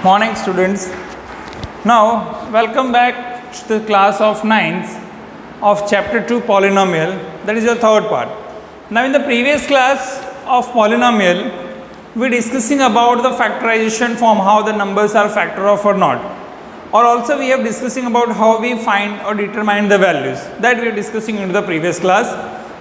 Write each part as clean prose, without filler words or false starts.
Morning students. Now welcome back to the class of 9th of chapter 2 polynomial, that is your third part. Now in the previous class of polynomial we discussing about the factorization form, how the numbers are factor of or not, or also we have discussing about how we find or determine the values, that we are discussing in the previous class,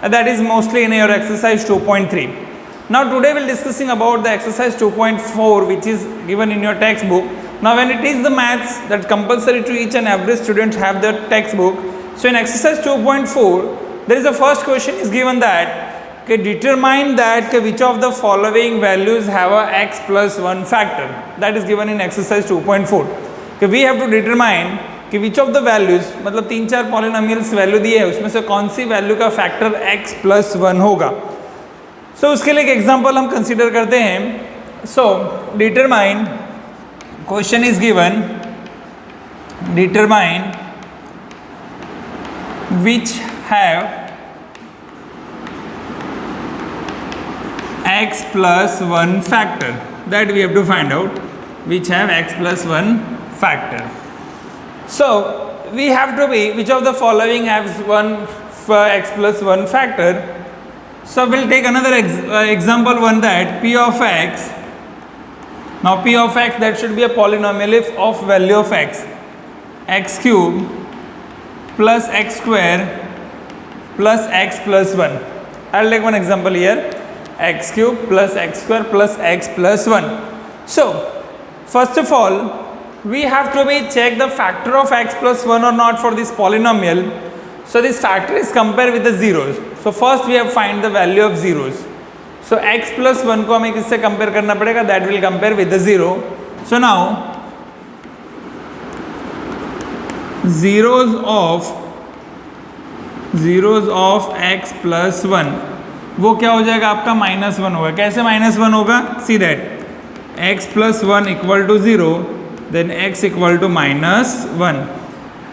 and that is mostly in your exercise 2.3. Now today we will discussing about the exercise 2.4 which is given in your textbook. Now when it is the maths that compulsory to each and every student have the textbook. So in exercise 2.4 there is a first question is given that determine that which of the following values have a x plus 1 factor. That is given in exercise 2.4. We have to determine कि which of the values, मतलब 3-4 polynomials value दिए है उसमें से कौन सी value का factor x plus 1 होगा. सो उसके लिए एक एग्जांपल हम कंसीडर करते हैं. So determine, question is given, determine which have x plus 1 factor, that we have to find out which have x plus 1 factor. So we have to be which of the following has x plus 1 factor. So we'll take another example one, that p of x. Now p of x, that should be a polynomial if of value of x cube plus x square plus x plus 1. I'll take one example here, x cube plus x square plus x plus 1. So first of all we have to check the factor of x plus 1 or not for this polynomial. So this factor is compared with the zeros. So first we have find the value of zeros. So x plus 1 को हमें किससे compare करना पड़ेगा, that will compare with the 0. So now zeros of x plus 1 वो क्या हो जाएगा आपका -1 होगा. कैसे -1 होगा, see that x plus 1 equal to 0, then x equal to -1.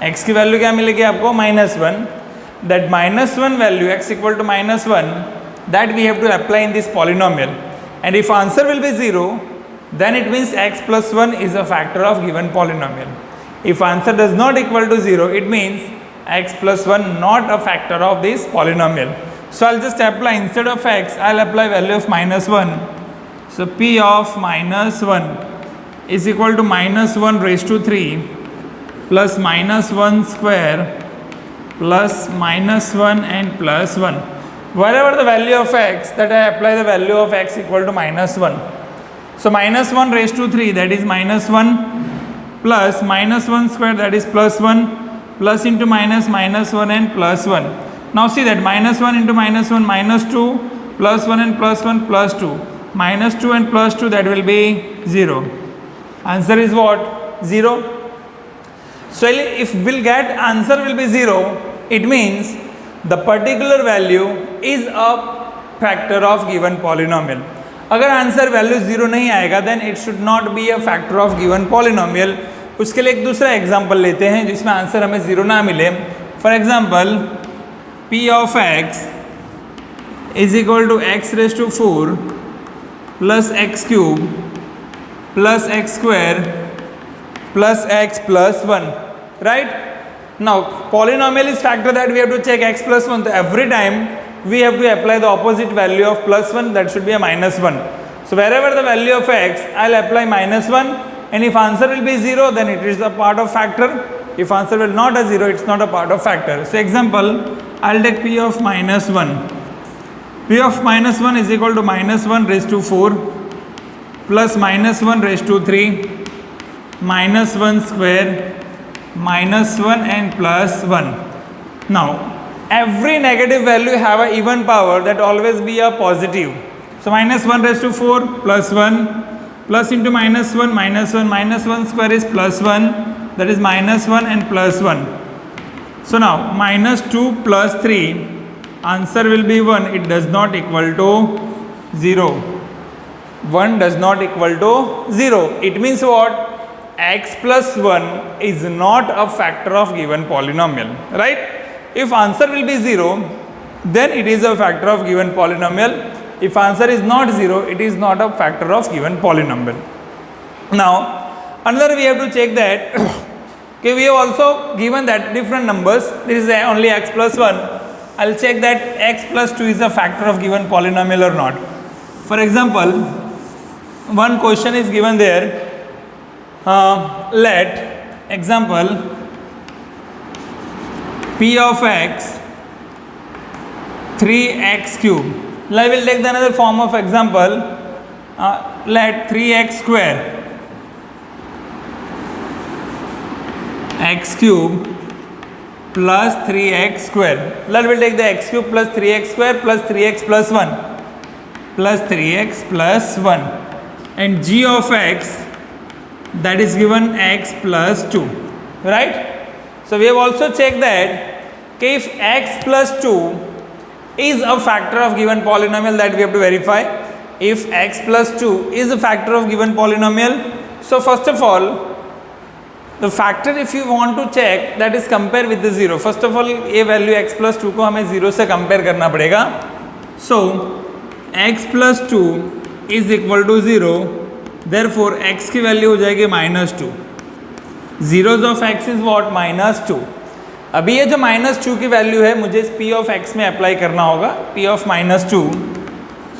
x की वैल्यू क्या मिलेगी आपको, -1. That -1 value, x equal to -1, that we have to apply in this polynomial. And if answer will be 0, then it means x plus 1 is a factor of given polynomial. If answer does not equal to 0, it means x plus 1 not a factor of this polynomial. So I'll just apply, instead of x, I'll apply value of -1. So p of -1 is equal to -1 raised to 3 plus -1 square plus -1 and plus 1. Wherever the value of x, that I apply the value of x equal to -1. So -1 raised to 3, that is -1, plus -1 square, that is plus 1, plus into -1 and plus 1. Now see that -1 into -1, -2, plus 1 and plus 1, plus 2. -2 and plus 2, that will be 0. Answer is what? 0. So if we'll get answer will be 0, it means the particular value is a factor of given polynomial. अगर answer value 0 नहीं आएगा, then it should not be a factor of given polynomial. उसके लिए एक दूसरा example लेते हैं जिसमें आंसर हमें 0 ना मिले. For example p of x is equal to x raised to 4 plus x cube plus x square plus x plus 1, right? Now polynomial is factor that we have to check x plus 1. So every time we have to apply the opposite value of plus 1, that should be a -1. So wherever the value of x, I'll apply -1, and if answer will be 0, then it is a part of factor. If answer will not a 0, it's not a part of factor. So example, I'll take p of -1. p of -1 is equal to -1 raised to 4 plus -1 raised to 3 -1 square -1 and plus 1. Now every negative value have a even power, that always be a positive. So -1 raised to 4 plus 1 plus into -1, -1 square is plus 1, that is -1 and plus 1. So now -2 plus 3, answer will be 1. It does not equal to 0. 1 does not equal to 0. It means what? X plus 1 is not a factor of given polynomial, right? If answer will be 0, then it is a factor of given polynomial. If answer is not 0, it is not a factor of given polynomial. Now Another we have to check that okay, we have also given that different numbers. This is only x plus 1. I'll check that x plus 2 is a factor of given polynomial or not. For example, one question is given there. Let example p of x 3x cube. I will take the another form of example. Let 3x square x cube plus 3x square. Let will take the x cube plus 3x square plus 3x plus 1 plus 3x plus 1 and g of x that is given x plus 2, right? So we have also checked that if x plus 2 is a factor of given polynomial, that we have to verify. If x plus 2 is a factor of given polynomial, so first of all the factor if you want to check, that is compare with the 0. First of all ये value x plus 2 को हमें 0 से compare करना पड़ेगा. So x plus 2 is equal to 0, therefore x की value हो जाएगी -2. Zeros of x is what? -2. अभी ये जो -2 की value है मुझे p of x में apply करना होगा. p of -2.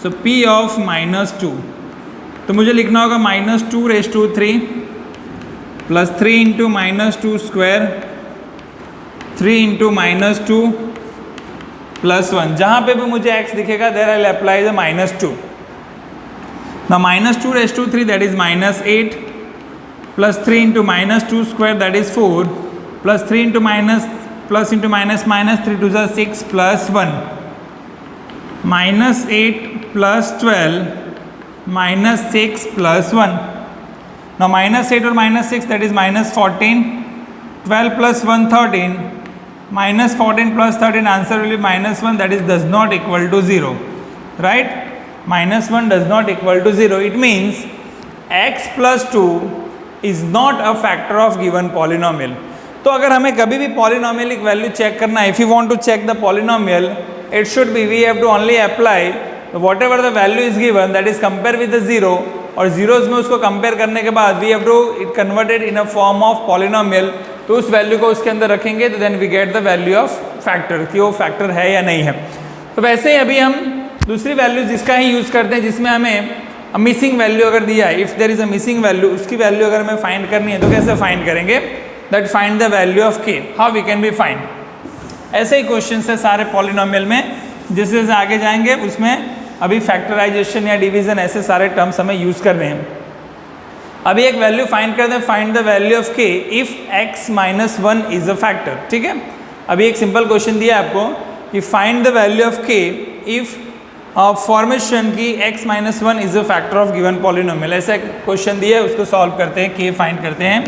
So p of -2 तो मुझे लिखना होगा -2 raised to 3 plus 3 into -2 square 3 into -2 plus 1. जहाँ पे भी मुझे x दिखेगा there I'll apply the -2. Now -2 raised to 3 that is -8 plus 3 into -2 square that is 4 plus 3 into plus into minus 3 to the 6 plus 1 -8 plus 12 -6 plus 1. Now -8 or -6 that is -14, 12 plus 1 13, -14 plus 13 answer will be -1, that is does not equal to 0, right? -1 does not equal to 0. It means x plus 2 is not a factor of given polynomial. तो अगर हमें कभी भी polynomial एक value check करना है, if you want to check the polynomial, it should be we have to only apply whatever the value is given, that is compare with the 0, और zeros में उसको कंपेयर करने के बाद we have to it converted in a form of polynomial, तो उस value को उसके अंदर रखेंगे तो then we get the value of factor कि वो फैक्टर है या नहीं है. तो वैसे ही अभी हम दूसरी वैल्यू जिसका ही यूज़ करते हैं जिसमें हमें मिसिंग वैल्यू अगर दिया है, if there is a missing value, उसकी वैल्यू अगर हमें फाइंड करनी है तो कैसे फाइंड करेंगे? That find the value of K. How we can be find? ऐसे ही क्वेश्चन है सारे पॉलिनोमियल में, जैसे जैसे आगे जाएंगे उसमें अभी फैक्टराइजेशन या डिवीजन ऐसे सारे टर्म्स हमें यूज़ कर रहे हैं. अभी एक वैल्यू फाइंड करते हैं, फाइंड द वैल्यू ऑफ के if x minus 1 is a factor. ठीक है, अभी एक सिंपल क्वेश्चन दिया है आपको कि फाइंड द वैल्यू ऑफ के इफ़ फॉर्मेशन की x minus 1 is a factor of given polynomial. ऐसा क्वेश्चन दिया है, उसको सॉल्व करते हैं. के फाइंड करते हैं.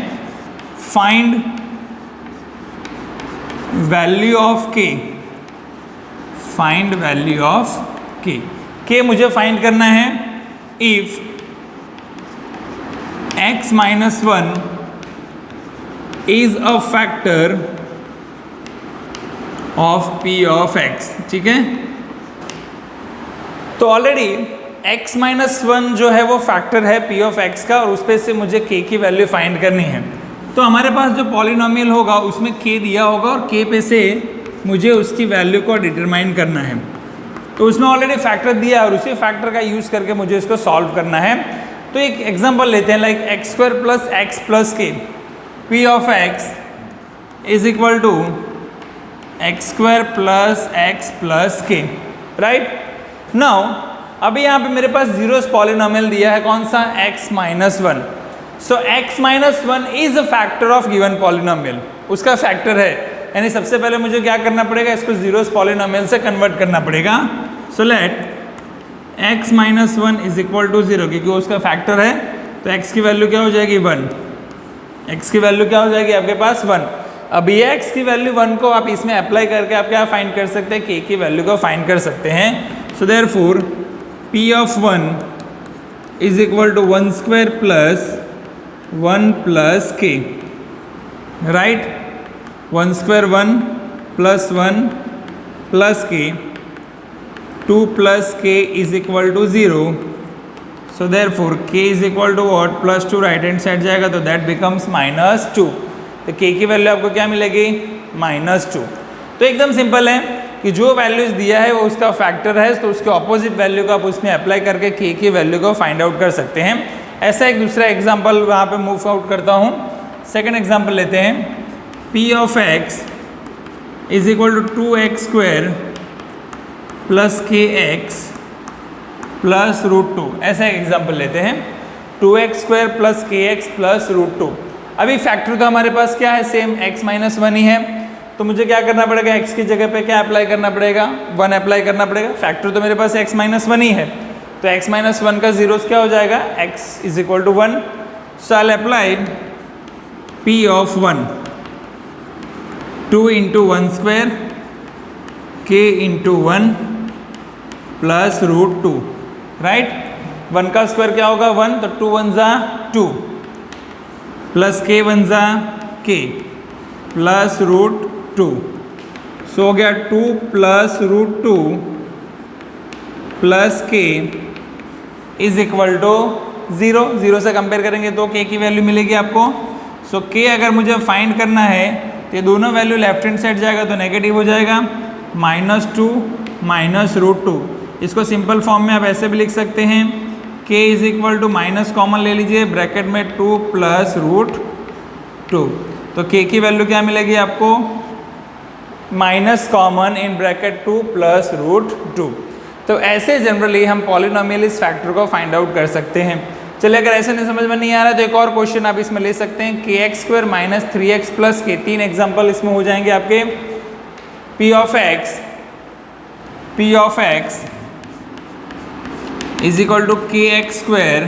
फाइंड वैल्यू ऑफ के. फाइंड वैल्यू ऑफ के मुझे फाइंड करना है if x minus 1 is a factor of p of x. ठीक है, तो ऑलरेडी x माइनस 1 जो है वो फैक्टर है p ऑफ x का, और उस पे से मुझे k की वैल्यू फाइंड करनी है. तो हमारे पास जो पॉलिनोमियल होगा उसमें k दिया होगा और k पे से मुझे उसकी वैल्यू को डिटरमाइन करना है. तो उसमें ऑलरेडी फैक्टर दिया है और उसी फैक्टर का यूज़ करके मुझे इसको सॉल्व करना है. तो एक एग्जांपल लेते हैं, like X square plus X plus K, P of X is equal to X square plus X plus K, right. Now अभी यहाँ पे मेरे पास जीरोस पॉलिनोमियल दिया है, कौन सा? x minus 1. So x minus 1 is a factor of given polynomial, उसका factor है. यानी सबसे पहले मुझे क्या करना पड़ेगा? इसको जीरोस पॉलिनोमियल से कन्वर्ट करना पड़ेगा. So let x minus 1 is equal to 0, क्योंकि उसका फैक्टर है तो x की वैल्यू क्या हो जाएगी? 1. x की वैल्यू क्या हो जाएगी आपके पास? 1. अब ये x की वैल्यू 1 को आप इसमें अप्लाई करके आप क्या फाइंड कर सकते हैं? k की वैल्यू को फाइंड कर सकते हैं. So therefore p of 1 is equal to 1 square plus 1 plus k, right. 1 square 1 plus 1 plus k, 2 plus k is equal to 0. So therefore k is equal to what, +2 right hand side जाएगा तो that becomes -2। तो k की value आपको क्या मिलेगी, -2। तो एकदम simple है कि जो वैल्यूज दिया है वो उसका फैक्टर है, तो उसके ऑपोजिट वैल्यू को आप उसमें अप्लाई करके k की वैल्यू को फाइंड आउट कर सकते हैं। ऐसा एक दूसरा एग्जाम्पल वहाँ पे मूव आउट करता हूँ। सेकेंड एग्जाम्पल लेते हैं, p of x is equal to 2x² plus kx plus √2। ऐसा एक एग्जाम्पल लेते हैं, 2x² प्लस kx प्लस √2। अभी फैक्टर तो हमारे पास क्या है, सेम x - 1 ही है, तो मुझे क्या करना पड़ेगा, x की जगह पे क्या अप्लाई करना पड़ेगा, 1 अप्लाई करना पड़ेगा। फैक्टर तो मेरे पास x - 1 ही है, तो x - 1 का जीरोस क्या हो जाएगा, x is equal to 1। So I apply p of 1 2 × 1² k × 1 plus √2, right. 1 का स्क्वायर क्या होगा, 1, तो 2 1 ज़ा 2 प्लस k 1 ज़ा k प्लस √2। सो हो गया 2 plus √2 plus k is equal to 0। 0 से कंपेयर करेंगे तो k की वैल्यू मिलेगी आपको। सो k अगर मुझे फाइंड करना है तो ये दोनों वैल्यू लेफ्ट हैंड साइड जाएगा तो नेगेटिव हो जाएगा, -2 माइनस √2। इसको सिंपल फॉर्म में आप ऐसे भी लिख सकते हैं, k is equal to minus common ले लीजिए, ब्रैकेट में 2 प्लस √2। तो k की वैल्यू क्या मिलेगी आपको, minus common in bracket 2 plus √2। तो ऐसे जनरली हम पॉलिनोमियल इस फैक्टर को फाइंड आउट कर सकते हैं। चलिए अगर ऐसे नहीं समझ में नहीं आ रहा तो एक और क्वेश्चन आप इसमें ले सकते हैं, kx² - 3x plus k। 3 example इसमें हो जाएंगे आपके। p of x is equal to kx²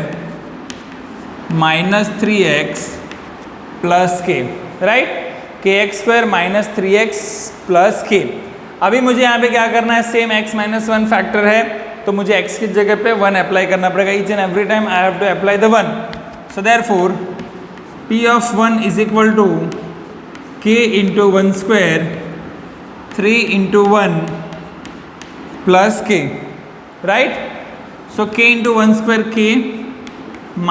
- 3x plus k, right. kx² - 3x plus k। अभी मुझे यहाँ पे क्या करना है, सेम x - 1 फैक्टर है, तो मुझे x की जगह पे 1 अप्लाई करना पड़ेगा। Each and every time I have to apply the 1। So therefore p of 1 is equal to k × 1² 3 × 1 plus k, right. So k × 1² k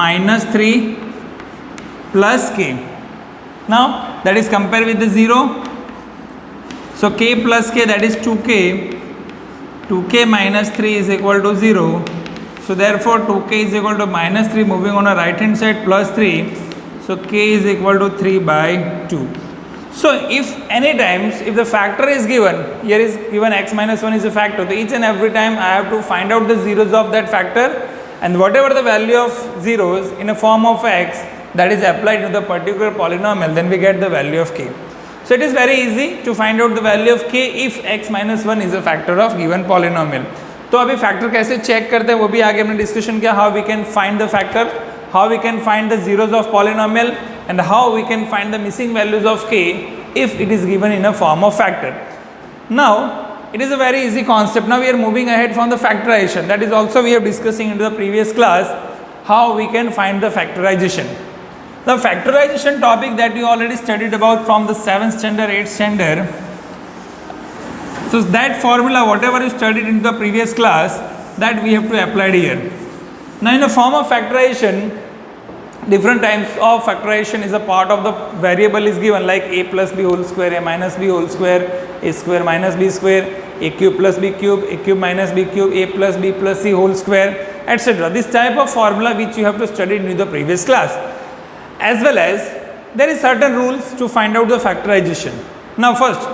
-3 plus k. Now that is compare with the 0. So k plus k, that is 2k. 2k minus 3 is equal to 0. So therefore 2k is equal to -3, moving on a right hand side, plus 3. So k is equal to 3 by 2. So if any times if the factor is given, here is given x minus 1 is a factor, so each and every time I have to find out the zeros of that factor, and whatever the value of zeros in a form of x that is applied to the particular polynomial, then we get the value of k. So it is very easy to find out the value of k if x minus 1 is a factor of given polynomial. तो अभी factor कैसे check करते हैं वो भी आगे हमने discussion किया, how we can find the factor, how we can find the zeros of polynomial, and how we can find the missing values of k if it is given in a form of factor. Now it is a very easy concept. Now we are moving ahead from the factorization, that is also we are discussing in the previous class how we can find the factorization. The factorization topic that you already studied about from the 7th standard, 8th standard. So that formula whatever you studied in the previous class, that we have to apply here. Now in the form of factorization, different types of factorization is a part of the variable is given, like a plus b whole square, a minus b whole square, a square minus b square, a cube plus b cube, a cube minus b cube, a plus b plus c whole square, etc. This type of formula which you have to study in the previous class. As well as there is certain rules to find out the factorization. Now first,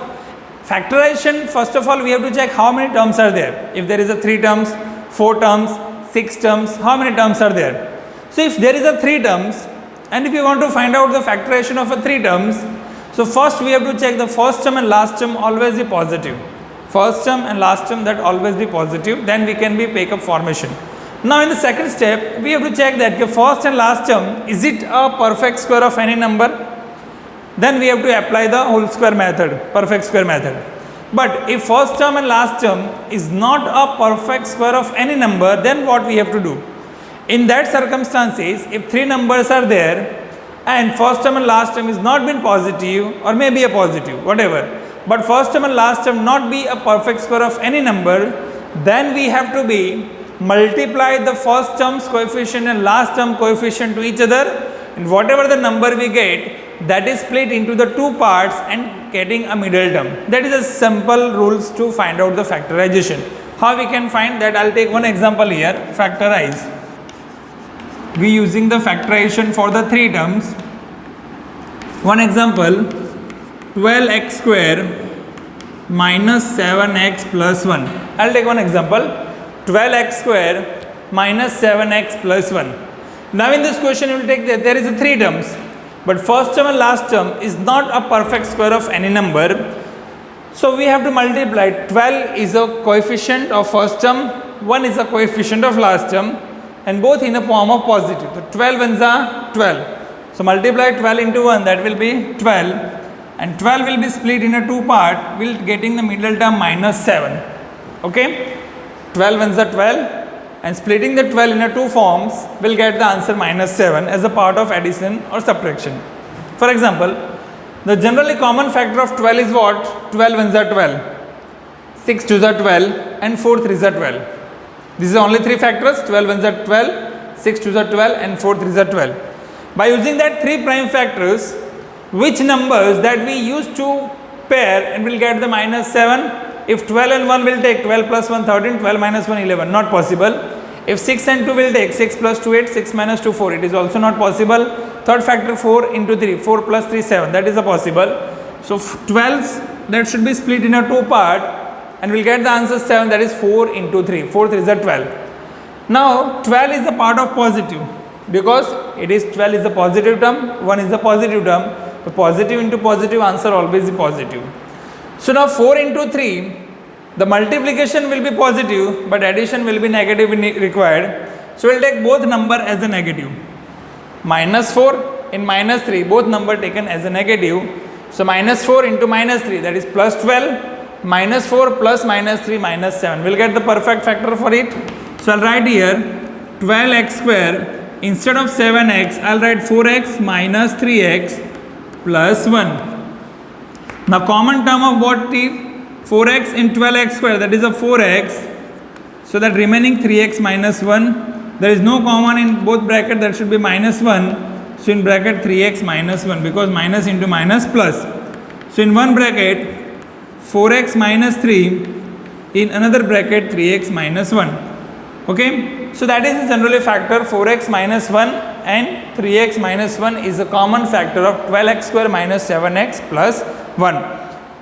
factorization, first of all we have to check how many terms are there. If there is a 3 terms, 4 terms, 6 terms, how many terms are there? So if there is a 3 terms, and if you want to find out the factorization of a 3 terms, so first we have to check the first term and last term always be positive. First term and last term that always be positive, then we can be pick up formation. Now in the second step, we have to check that the first and last term, is it a perfect square of any number? Then we have to apply the whole square method, perfect square method. But if first term and last term is not a perfect square of any number, then what we have to do? In that circumstances, if 3 numbers are there and first term and last term is not been positive or maybe a positive, whatever, but first term and last term not be a perfect square of any number, then we have to be multiply the first term's coefficient and last term coefficient to each other, and whatever the number we get, that is split into the two parts and getting a middle term. That is a simple rules to find out the factorization. How we can find that? I'll take one example here. Factorize. We using the factorization for the three terms. One example, 12x square minus 7x plus 1. I'll take one example, 12x square minus 7x plus 1. Now in this question you will take that there is a three terms, but first term and last term is not a perfect square of any number. So we have to multiply. 12 is a coefficient of first term, 1 is a coefficient of last term, and both in a form of positive. So 12 ones are 12. So multiply 12 into 1, that will be 12. And 12 will be split in a two part, we'll getting the middle term minus 7. Okay? 12 ones are 12. And splitting the 12 in a two forms, we'll get the answer minus 7 as a part of addition or subtraction. For example, the generally common factor of 12 is what? 12 ones are 12, 6 twos are 12, and 4 threes are 12. These are only three factors. 12 ones are 12, 6 twos are 12, and 4 threes are 12. By using that three prime factors, which numbers that we used to pair and we'll get the minus 7? If 12 and 1 will take 12 plus 1 13, 12 minus 1 11, not possible. If 6 and 2 will take 6 plus 2 8, 6 minus 2 4, it is also not possible. Third factor 4 into 3, 4 plus 3 7, that is a possible. So 12 that should be split in a two part and we'll get the answer 7, that is 4 into 3, 4 3 is a 12. Now 12 is a part of positive because it is 12 is a positive term, 1 is a positive term. The positive into positive, answer always is positive. So now 4 into 3, the multiplication will be positive but addition will be negative required. So we'll take both number as a negative. Minus 4 in minus 3, both number taken as a negative. So minus 4 into minus 3, that is plus 12. Minus 4 plus minus 3 minus 7. We'll get the perfect factor for it. So I'll write here 12x square. Instead of 7x, I'll write 4x minus 3x plus 1. Now common term of what is 4x in 12x square, that is a 4x. So that remaining 3x minus 1, there is no common in both bracket, that should be minus 1. So in bracket 3x minus 1, because minus into minus plus. So in one bracket 4x minus 3, in another bracket 3x minus 1. Okay, so that is generally factor 4x minus 1 and 3x minus 1 is a common factor of 12x square minus 7x plus 1.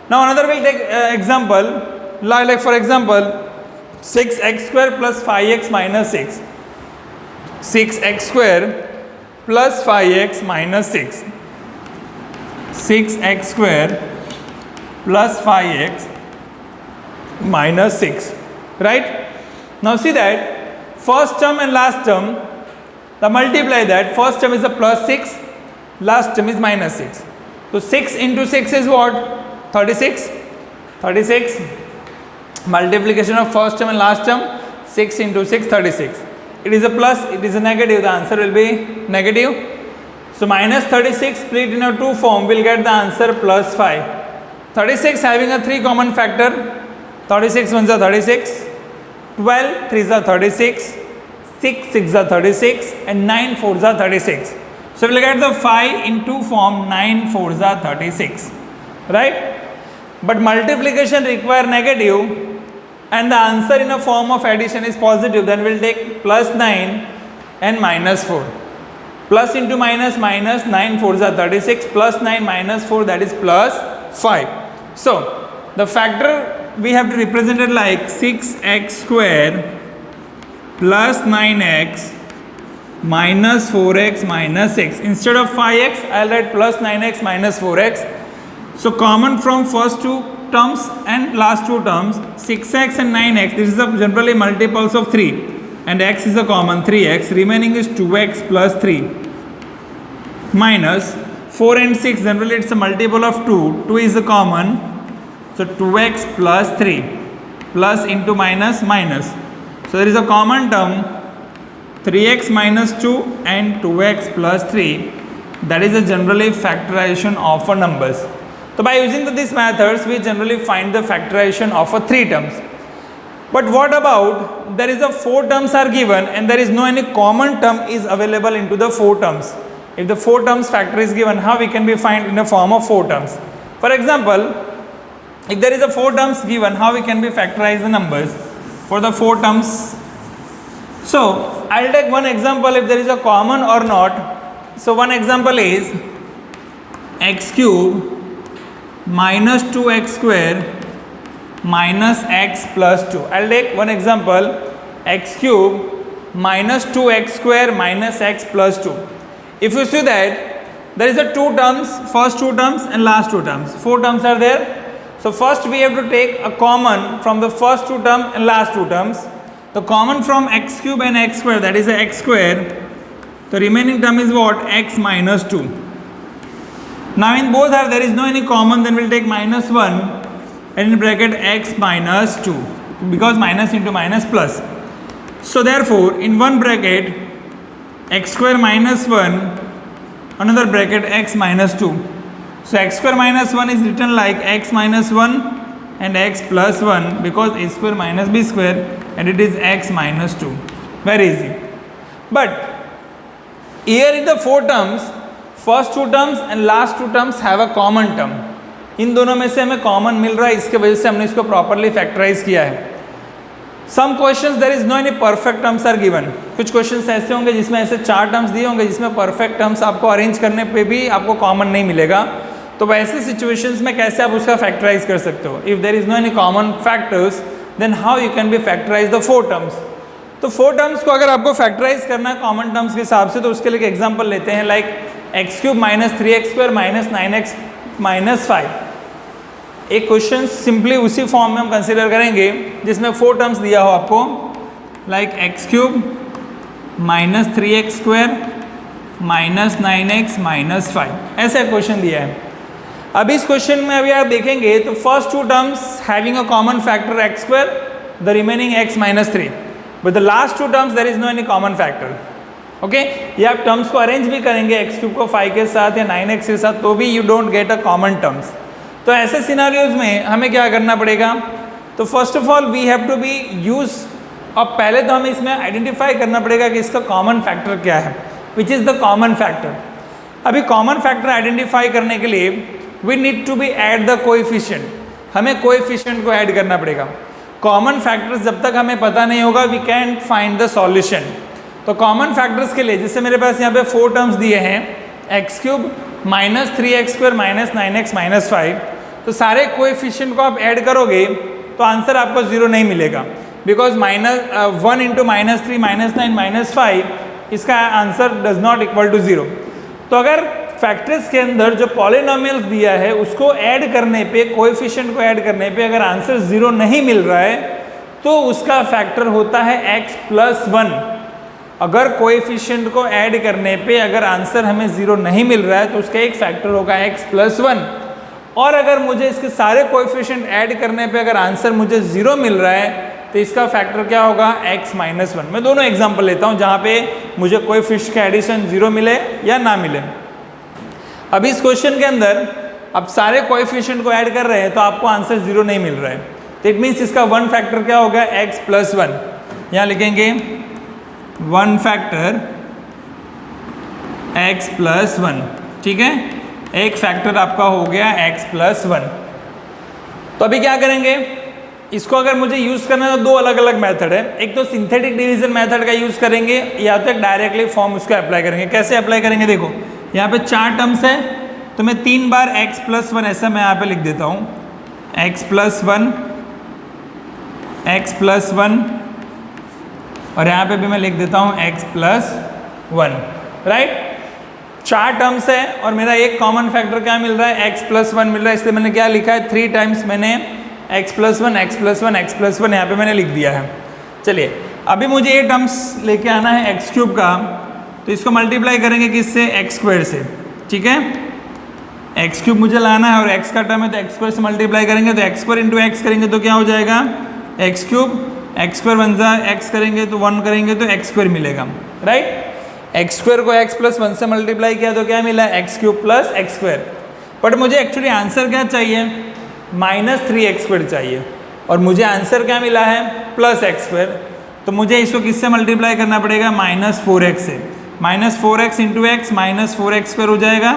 Now another will take example, like for example 6x square plus 5x minus 6. 6x square plus 5x minus 6. 6x square plus 5x minus 6. Right? Now see that first term and last term, the multiply that, first term is a plus 6, last term is minus 6. So 6 into 6 is what? 36. 36. Multiplication of first term and last term, 6 into 6, 36. It is a plus, it is a negative, the answer will be negative. So minus 36 split in a two form, will get the answer plus 5. 36 having a 3 common factor, 36 ones are 36, 12 3s are 36, 6 6s are 36, and 9 4s are 36. So we will get the 5 in two form, 9 4s are 36. Right? But multiplication require negative and the answer in a form of addition is positive, then we will take plus 9 and minus 4. Plus into minus, minus 9 4s are 36, plus 9 minus 4, that is plus 5. So the factor we have to represent it like 6x square plus 9x minus 4x minus 6. Instead of 5x, I will write plus 9x minus 4x. So common from first two terms and last two terms, 6x and 9x, this is the generally multiples of 3 and x is a common 3x, remaining is 2x plus 3 minus 4 and 6, generally it's a multiple of 2, 2 is a common, so 2x plus 3 plus into minus minus. So there is a common term 3x minus 2 and 2x plus 3, that is a generally factorization of a numbers. So by using these methods, we generally find the factorization of a 3 terms. But what about there is a 4 terms are given and there is no any common term is available into the 4 terms. If the 4 terms factor is given, how we can be find in a form of 4 terms? For example, if there is a 4 terms given, how we can be factorize the numbers for the 4 terms? So I'll take one example if there is a common or not. So one example is x cube minus 2x square minus x plus 2. I'll take one example, x cube minus 2x square minus x plus 2. If you see that there is a 2 terms, first 2 terms and last 2 terms, 4 terms are there. So first we have to take a common from the first 2 terms and last 2 terms. The common from x cube and x square, that is a x square. The remaining term is what? X minus 2. Now in both are there is no any common, then we'll take minus 1 and in bracket x minus 2, because minus into minus plus. So therefore in one bracket x square minus 1, another bracket x minus 2. So x square minus 1 is written like x minus 1 and x plus 1, because a square minus b square, and it is x minus 2. Very easy. But here in the 4 terms, first 2 terms and last 2 terms have a common term. इन दोनों में से हमें common मिल रहा है, इसके वजह से हमने इसको प्रॉपरली फैक्टराइज किया है. Some questions there is no any perfect terms are given. कुछ क्वेश्चंस ऐसे होंगे जिसमें ऐसे 4 टर्म्स दिए होंगे जिसमें परफेक्ट टर्म्स आपको अरेंज करने पे भी आपको कॉमन नहीं मिलेगा. तो वैसे सिचुएशंस में कैसे आप उसका फैक्टराइज कर सकते हो? If there is no any common factors then how you can be factorize the 4 terms. तो 4 टर्म्स को अगर आपको फैक्टराइज करना है कॉमन टर्म्स के हिसाब से, तो उसके लिए एक एग्जाम्पल लेते हैं, like x cube minus 3x square minus 9x minus 5. एक क्वेश्चन सिंपली उसी फॉर्म में हम कंसिडर करेंगे जिसमें 4 टर्म्स दिया हो आपको, like x cube minus 3x square minus 9x minus 5, ऐसा क्वेश्चन दिया है. अब इस क्वेश्चन में अभी आप देखेंगे तो first 2 terms having a common factor x square, the remaining x minus 3, but the last 2 terms there is no any common factor. Okay, ये आप टर्म्स को अरेंज भी करेंगे एक्स क्यूब को 5 के साथ या 9x के साथ, तो भी you don't get a common terms. तो ऐसे सिनारियोज में हमें क्या करना पड़ेगा? तो first of all we have to be use, अब पहले तो हमें इसमें आइडेंटिफाई करना पड़ेगा कि इसका कॉमन फैक्टर क्या है, which is the common factor. अभी कॉमन फैक्टर आइडेंटिफाई करने के लिए we need to be add the coefficient. हमें कोएफिशिएंट को ऐड करना पड़ेगा. कॉमन फैक्टर्स जब तक हमें पता नहीं होगा we can find the solution. तो कॉमन फैक्टर्स के लिए, जैसे मेरे पास यहाँ पे 4 टर्म्स दिए हैं, x cube minus 3x square minus 9x minus 5, तो सारे कोएफिशिएंट को आप ऐड करोगे तो आंसर आपको 0 नहीं मिलेगा, because minus 1 into minus 3 minus 9 minus 5, इसका answer does not equal to 0. तो अगर फैक्टर्स के अंदर जो पॉलिनोमियल्स दिया है उसको ऐड करने पे, कोएफिशिएंट को ऐड करने पे अगर आंसर 0 नहीं मिल रहा है तो उसका फैक्टर होता है x प्लस 1. अगर कोएफिशिएंट को ऐड करने पे अगर आंसर हमें 0 नहीं मिल रहा है तो उसका एक फैक्टर होगा x प्लस 1. और अगर मुझे इसके सारे कोएफिशिएंट ऐड करने पे अगर आंसर मुझे 0 मिल रहा है तो इसका फैक्टर क्या होगा? x minus 1. मैं दोनों एग्जांपल लेता हूँ जहाँ पे मुझे कोएफिशिएंट का एडिशन 0 मिले या ना मिले. अब इस क्वेश्चन के अंदर आप सारे कोएफिशिएंट को ऐड कर रहे हैं तो आपको आंसर 0 नहीं मिल रहा है, तो इट मीन्स इसका वन फैक्टर क्या होगा? x plus 1. यहाँ लिखेंगे वन फैक्टर x प्लस 1. ठीक है, एक फैक्टर आपका हो गया x प्लस 1. तो अभी क्या करेंगे? इसको अगर मुझे यूज़ करना है तो 2 अलग अलग मेथड है. एक तो सिंथेटिक डिवीजन मेथड का यूज़ करेंगे या तो डायरेक्टली फॉर्म उसको अप्लाई करेंगे. कैसे अप्लाई करेंगे? देखो यहाँ पे 4 टर्म्स है तो मैं 3 बार x प्लस 1 ऐसा मैं यहाँ पे लिख देता हूँ, x प्लस 1, x प्लस 1, और यहाँ पे भी मैं लिख देता हूँ x प्लस 1. राइट, 4 टर्म्स है और मेरा एक कॉमन फैक्टर क्या मिल रहा है? x प्लस 1 मिल रहा है, इसलिए मैंने क्या लिखा है? 3 टाइम्स मैंने x plus 1 x plus 1 x plus 1 यहाँ पे मैंने लिख दिया है. चलिए अभी मुझे ये टर्म्स लेके आना है x क्यूब का, तो इसको मल्टीप्लाई करेंगे किससे? x स्क्वायर से. ठीक है, x क्यूब मुझे लाना है और x का टर्म है तो x स्क्वायर से मल्टीप्लाई करेंगे, तो x स्क्वायर इंटू x करेंगे तो क्या हो जाएगा? x क्यूब, x स्क्वायर बन जाए x करेंगे तो 1 करेंगे तो x स्क्वायर मिलेगा. राइट, x स्क्वायर को x प्लस 1 से मल्टीप्लाई किया तो क्या मिला? x cube plus x square. But मुझे एक्चुअली आंसर क्या चाहिए? माइनस 3x स्क्वायर चाहिए. और मुझे आंसर क्या मिला है प्लस एक्स स्क्वायर, तो मुझे इसको किससे मल्टीप्लाई करना पड़ेगा -4x से। -4x into x -4x square हो जाएगा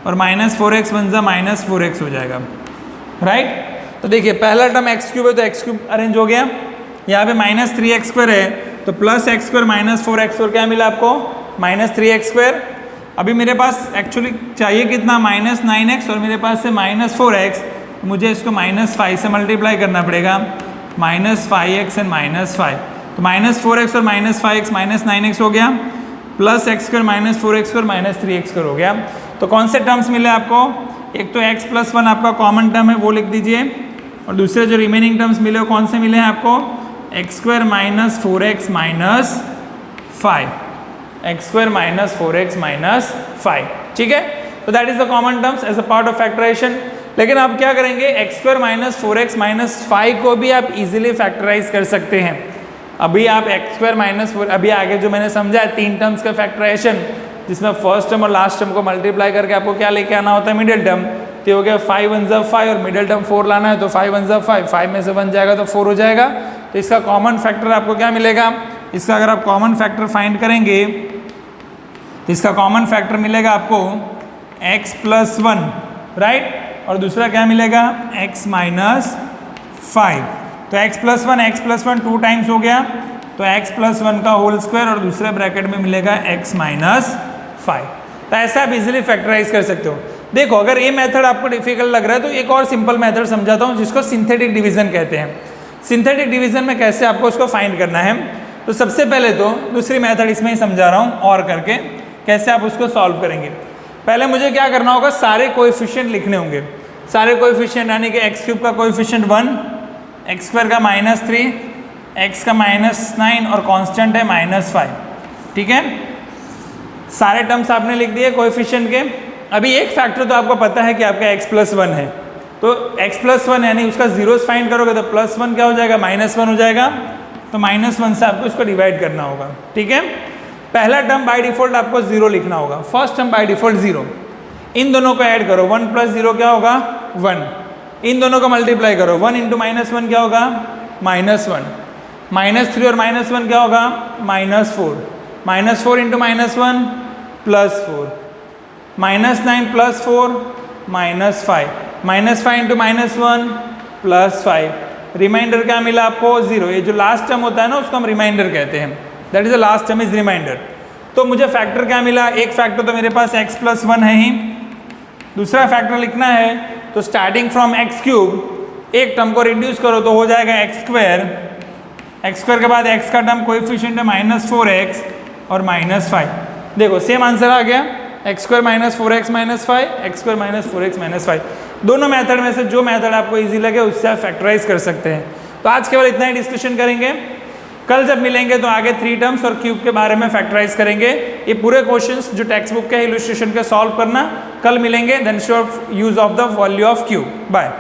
और -4x बन जा -4x हो जाएगा, राइट। तो देखिए पहला टर्म एक्स क्यूब है तो एक्स क्यूब अरेंज हो गया, यहाँ पे -3x स्क्वायर है तो plus x square -4x square क्या मिला आपको -3x स्क्वायर। अभी मेरे पास एक्चुअली चाहिए कितना -9x और मेरे पास से -4x, मुझे इसको -5 से मल्टीप्लाई करना पड़ेगा, -5x एंड -5, तो -4x और -5x -9x हो गया, plus x square -4x square -3x square हो गया। तो कौन से टर्म्स मिले आपको, एक तो x + 1 आपका कॉमन टर्म है वो लिख दीजिए, और दूसरे जो रिमेनिंग टर्म्स मिले वो कौन से मिले हैं आपको x square -4x -5, x square -4x -5, ठीक है। तो that is the common terms as a part of factorization. लेकिन आप क्या करेंगे x स्क्वायर -4x -5 को भी आप इजीली फैक्टराइज कर सकते हैं। अभी आप x स्क्वायर -4, अभी आगे जो मैंने समझा है 3 टर्म्स का फैक्टराइजेशन, जिसमें फर्स्ट टर्म और लास्ट टर्म को मल्टीप्लाई करके आपको क्या लेके आना होता है मिडिल टर्म, तो हो गया 5 1 जा 5 और मिडिल टर्म 4 लाना है तो 5 1 जा 5, 5 में से 1 जाएगा तो 4 हो जाएगा। तो इसका कॉमन फैक्टर आपको क्या मिलेगा, इसका अगर आप कॉमन फैक्टर फाइंड करेंगे तो इसका कॉमन फैक्टर मिलेगा आपको x + 1, राइट, और दूसरा क्या मिलेगा x - 5। तो x + 1 2 टाइम्स हो गया, तो x + 1 का होल स्क्वायर और दूसरे ब्रैकेट में मिलेगा x - 5। तो ऐसा आप इजीली फैक्टराइज कर सकते हो। देखो अगर ये मेथड आपको डिफिकल्ट लग रहा है तो एक और सिंपल मेथड समझाता हूँ जिसको सिंथेटिक डिवीजन कहते हैं। सिंथेटिक डिवीजन में कैसे आपको उसको फाइंड करना है, तो सबसे पहले तो दूसरी मेथड इसमें ही समझा रहा हूँ और करके कैसे आप उसको सॉल्व करेंगे। पहले मुझे क्या करना होगा, सारे कोएफिशिएंट लिखने होंगे, सारे कोएफिशिएंट यानी कि x³ का कोएफिशिएंट 1, x² का -3, x का -9 और कांस्टेंट है -5, ठीक है। सारे टर्म्स आपने लिख दिए कोएफिशिएंट के। अभी एक फैक्टर तो आपको पता है कि आपका x + 1 है, तो x + 1 यानी उसका जीरोस फाइंड करोगे तो +1 क्या हो जाएगा -1 हो जाएगा, तो -1 से आपको इसको डिवाइड करना होगा, ठीक है। पहला टर्म बाय डिफॉल्ट आपको 0 लिखना होगा, फर्स्ट टर्म बाय डिफॉल्ट 0, इन दोनों को ऐड करो 1 + 0 क्या होगा 1, इन दोनों को मल्टीप्लाई करो 1 × -1 क्या होगा -1, -3 और -1 क्या होगा -4, -4 × -1 +4, -9 + 4 -5, -5 × -1 +5, रिमाइंडर क्या मिला आपको 0। ये जो लास्ट टर्म होता है ना उसको हम रिमाइंडर कहते हैं, that is the last term is reminder. तो मुझे फैक्टर क्या मिला, एक फैक्टर तो मेरे पास x + 1 है ही, दूसरा फैक्टर लिखना है तो स्टार्टिंग फ्रॉम x³ एक टर्म को रिड्यूस करो तो हो जाएगा x² के बाद x का टर्म कोएफिशिएंट है -4x और -5। देखो सेम आंसर आ गया, x² -4x -5, x² -4x -5। दोनों मेथड में से जो मेथड आपको इजी लगे उससे आप फैक्टराइज कर सकते हैं। तो आज केवल इतना ही डिस्कशन करेंगे, कल जब मिलेंगे तो आगे 3 टर्म्स और क्यूब के बारे में फैक्टराइज करेंगे। ये पूरे क्वेश्चंस जो टेक्स्ट बुक के इलस्ट्रेशन के सॉल्व करना, कल मिलेंगे। Then show use of the value of cube. Bye.